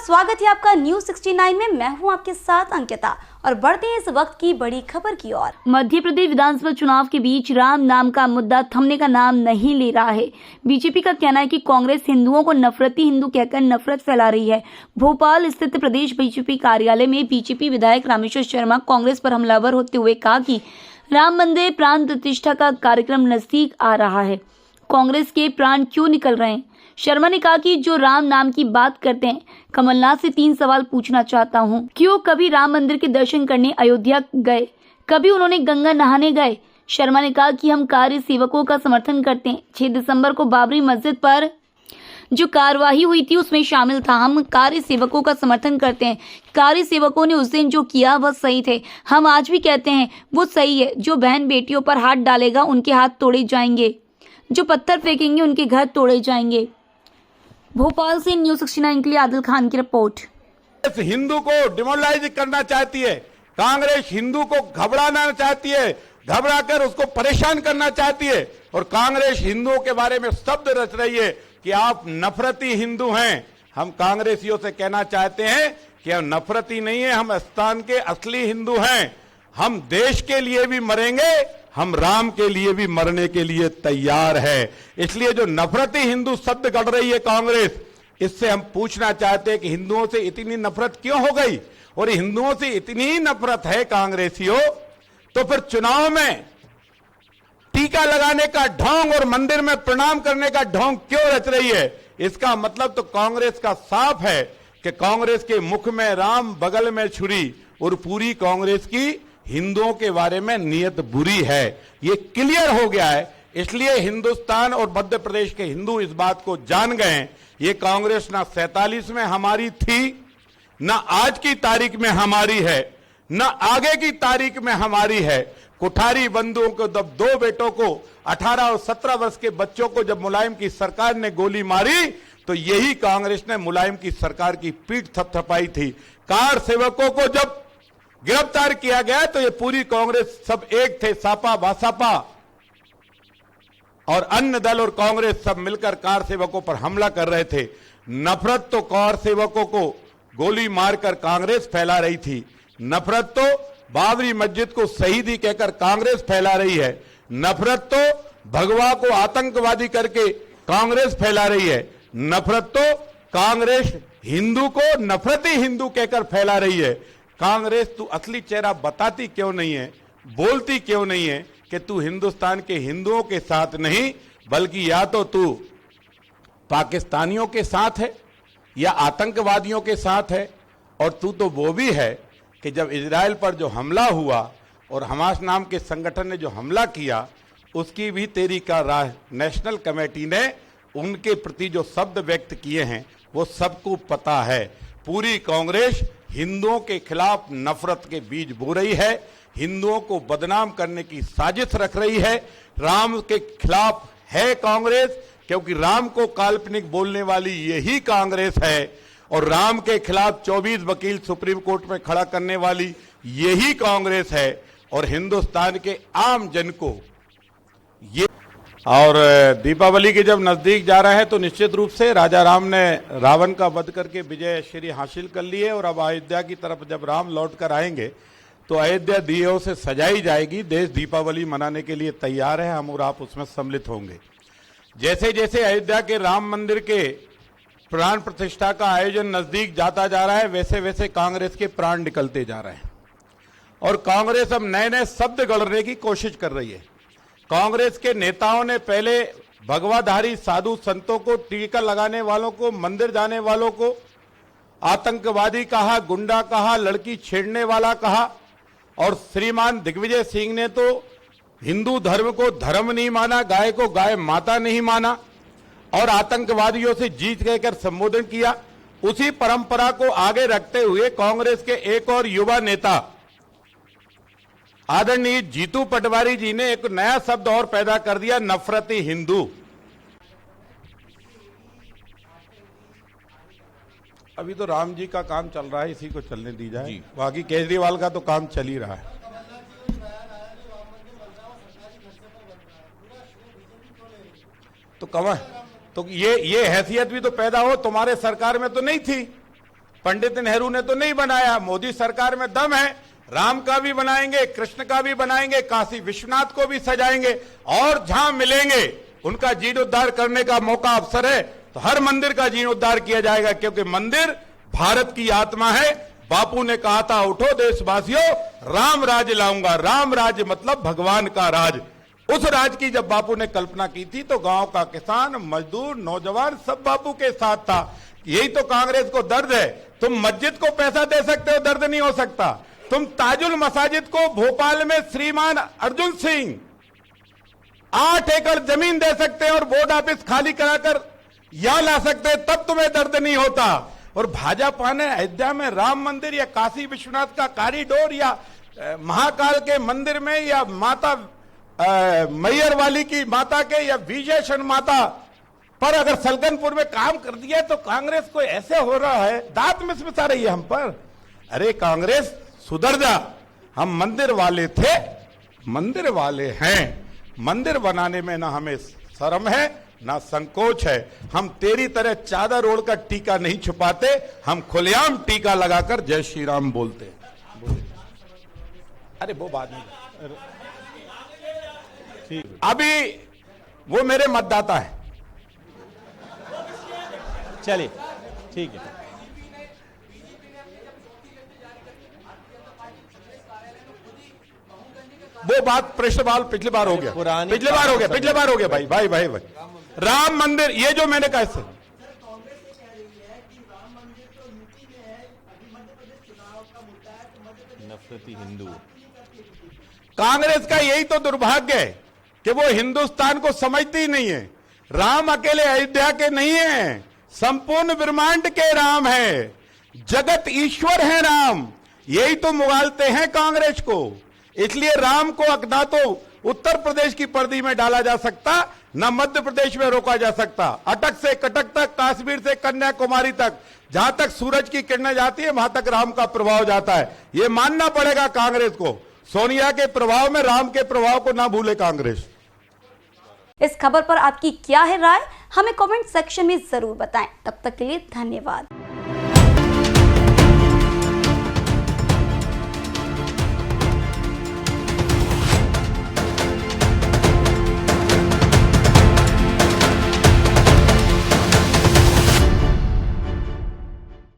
स्वागत है आपका न्यूज 69 में। मैं हूं आपके साथ अंकिता और बढ़ते हैं इस वक्त की बड़ी खबर की ओर। मध्य प्रदेश विधानसभा चुनाव के बीच राम नाम का मुद्दा थमने का नाम नहीं ले रहा है। बीजेपी का कहना है कि कांग्रेस हिंदुओं को नफरती हिंदू कहकर नफरत फैला रही है। भोपाल स्थित प्रदेश बीजेपी कार्यालय में बीजेपी विधायक रामेश्वर शर्मा कांग्रेस पर हमलावर होते हुए कहा कि राम मंदिर प्राण प्रतिष्ठा का कार्यक्रम नजदीक आ रहा है, कांग्रेस के प्राण क्यों निकल रहे हैं। शर्मा ने कहा कि जो राम नाम की बात करते हैं, कमलनाथ से 3 सवाल पूछना चाहता हूं। क्यों कभी राम मंदिर के दर्शन करने अयोध्या गए, कभी उन्होंने गंगा नहाने गए। शर्मा ने कहा कि हम कार्य सेवकों का समर्थन करते हैं। 6 दिसंबर को बाबरी मस्जिद पर जो कार्यवाही हुई थी उसमें शामिल था। हम कार्य सेवकों का समर्थन करते हैं। कार्य सेवकों ने उस दिन जो किया वह सही थे। हम आज भी कहते हैं वो सही है। जो बहन बेटियों पर हाथ डालेगा उनके हाथ तोड़े जाएंगे, जो पत्थर फेंकेंगे उनके घर तोड़े जाएंगे। भोपाल से न्यूज 69 के लिए आदिल खान की रिपोर्ट। हिंदू को डिमोरलाइज करना चाहती है, कांग्रेस हिंदू को घबराना चाहती है, घबरा कर उसको परेशान करना चाहती है और कांग्रेस हिंदुओं के बारे में शब्द रच रही है कि आप नफरती हिंदू हैं। हम कांग्रेसियों से कहना चाहते हैं कि हम नफरती नहीं है, हम स्थान के असली हिंदू हैं। हम देश के लिए भी मरेंगे, हम राम के लिए भी मरने के लिए तैयार है। इसलिए जो नफरती हिंदू शब्द गढ़ रही है कांग्रेस, इससे हम पूछना चाहते हैं कि हिंदुओं से इतनी नफरत क्यों हो गई। और हिंदुओं से इतनी नफरत है कांग्रेसियों, तो फिर चुनाव में टीका लगाने का ढोंग और मंदिर में प्रणाम करने का ढोंग क्यों रच रही है। इसका मतलब तो कांग्रेस का साफ है कि कांग्रेस के मुख में राम, बगल में छुरी और पूरी कांग्रेस की हिंदुओं के बारे में नीयत बुरी है। ये क्लियर हो गया है। इसलिए हिंदुस्तान और मध्य प्रदेश के हिंदू इस बात को जान गए हैं, ये कांग्रेस ना 47 में हमारी थी, ना आज की तारीख में हमारी है, ना आगे की तारीख में हमारी है। कुठारी बंधुओं को जब 2 बेटों को 18 और 17 वर्ष के बच्चों को जब मुलायम की सरकार ने गोली मारी तो यही कांग्रेस ने मुलायम की सरकार की पीठ थपथपाई थी। कार सेवकों को जब गिरफ्तार किया गया तो ये पूरी कांग्रेस सब एक थे, सापा बासापा और अन्य दल और कांग्रेस सब मिलकर कार सेवकों पर हमला कर रहे थे। नफरत तो कार सेवकों को गोली मारकर कांग्रेस फैला रही थी, नफरत तो बाबरी मस्जिद को शहीदी कहकर कांग्रेस फैला रही है, नफरत तो भगवा को आतंकवादी करके कांग्रेस फैला रही है, नफरत तो कांग्रेस हिंदू को नफरती हिंदू कहकर फैला रही है। कांग्रेस तू असली चेहरा बताती क्यों नहीं है, बोलती क्यों नहीं है कि तू हिंदुस्तान के हिंदुओं के साथ नहीं बल्कि या तो तू पाकिस्तानियों के साथ है या आतंकवादियों के साथ है। और तू तो वो भी है कि जब इजराइल पर जो हमला हुआ और हमास नाम के संगठन ने जो हमला किया उसकी भी तेरी का नेशनल कमेटी ने उनके प्रति जो शब्द व्यक्त किए हैं वो सबको पता है। पूरी कांग्रेस हिंदुओं के खिलाफ नफरत के बीज बो रही है, हिंदुओं को बदनाम करने की साजिश रख रही है। राम के खिलाफ है कांग्रेस क्योंकि राम को काल्पनिक बोलने वाली यही कांग्रेस है और राम के खिलाफ 24 वकील सुप्रीम कोर्ट में खड़ा करने वाली यही कांग्रेस है। और हिंदुस्तान के आम जन को ये और दीपावली के जब नजदीक जा रहा है तो निश्चित रूप से राजा राम ने रावण का वध करके विजय श्री हासिल कर ली है और अब अयोध्या की तरफ जब राम लौट कर आएंगे तो अयोध्या दियों से सजाई जाएगी। देश दीपावली मनाने के लिए तैयार है, हम और आप उसमें सम्मिलित होंगे। जैसे जैसे अयोध्या के राम मंदिर के प्राण प्रतिष्ठा का आयोजन नजदीक जाता जा रहा है वैसे वैसे कांग्रेस के प्राण निकलते जा रहे हैं और कांग्रेस अब नए नए शब्द गढ़ने की कोशिश कर रही है। कांग्रेस के नेताओं ने पहले भगवाधारी साधु संतों को, टीका लगाने वालों को, मंदिर जाने वालों को आतंकवादी कहा, गुंडा कहा, लड़की छेड़ने वाला कहा और श्रीमान दिग्विजय सिंह ने तो हिंदू धर्म को धर्म नहीं माना, गाय को गाय माता नहीं माना और आतंकवादियों से जीत कहकर संबोधन किया। उसी परंपरा को आगे रखते हुए कांग्रेस के एक और युवा नेता आदरणीय जीतू पटवारी जी ने एक नया शब्द और पैदा कर दिया, नफरती हिंदू। अभी तो राम जी का काम चल रहा है, इसी को चलने दी जाए, बाकी केजरीवाल का तो काम चल ही रहा है। तो कमा तो ये हैसियत भी तो पैदा हो, तुम्हारे सरकार में तो नहीं थी। पंडित नेहरू ने तो नहीं बनाया, मोदी सरकार में दम है, राम का भी बनाएंगे, कृष्ण का भी बनाएंगे, काशी विश्वनाथ को भी सजाएंगे और जहां मिलेंगे उनका जीर्णोद्धार करने का मौका अवसर है तो हर मंदिर का जीर्णोद्धार किया जाएगा, क्योंकि मंदिर भारत की आत्मा है। बापू ने कहा था, उठो देशवासियों, राम राज लाऊंगा। राम राज मतलब भगवान का राज। उस राज की जब बापू ने कल्पना की थी तो गांव का किसान, मजदूर, नौजवान सब बापू के साथ था। यही तो कांग्रेस को दर्द है। तुम मस्जिद को पैसा दे सकते हो, दर्द नहीं हो सकता। तुम ताजुल मसाजिद को भोपाल में श्रीमान अर्जुन सिंह 8 एकड़ जमीन दे सकते हैं और बोर्ड ऑफिस खाली कराकर यहां ला सकते हैं, तब तुम्हें दर्द नहीं होता। और भाजपा ने अयोध्या में राम मंदिर या काशी विश्वनाथ का कॉरिडोर या महाकाल के मंदिर में या माता मैयर वाली की माता के या विजयशन माता पर अगर सलकनपुर में काम कर दिया तो कांग्रेस को ऐसे हो रहा है, दांत मिसमिसा रही है हम पर। अरे कांग्रेस सुधर जा, हम मंदिर वाले थे, मंदिर वाले हैं। मंदिर बनाने में ना हमें शर्म है ना संकोच है। हम तेरी तरह चादर ओढ़कर टीका नहीं छुपाते, हम खुलेआम टीका लगाकर जय श्री राम बोलते हैं। अरे वो बात नहीं, अभी वो मेरे मतदाता है। चलिए ठीक है। वो बात पिछले बार हो गया, पिछले बार हो गया भाई। राम मंदिर, ये जो मैंने कहा इससे नफरती हिंदू, कांग्रेस का यही तो दुर्भाग्य है कि वो हिंदुस्तान को समझती ही नहीं है। राम अकेले अयोध्या के नहीं है, संपूर्ण ब्रह्मांड के राम है, जगत ईश्वर है राम। यही तो मुगालते हैं कांग्रेस को। इसलिए राम को ना तो उत्तर प्रदेश की पर्दी में डाला जा सकता, न मध्य प्रदेश में रोका जा सकता। अटक से कटक तक, कश्मीर से कन्याकुमारी तक, जहां तक सूरज की किरणें जाती है वहां तक राम का प्रभाव जाता है। यह मानना पड़ेगा कांग्रेस को। सोनिया के प्रभाव में राम के प्रभाव को ना भूले कांग्रेस। इस खबर पर आपकी क्या है राय, हमें कमेंट सेक्शन में जरूर बताएं। तब तक के लिए धन्यवाद।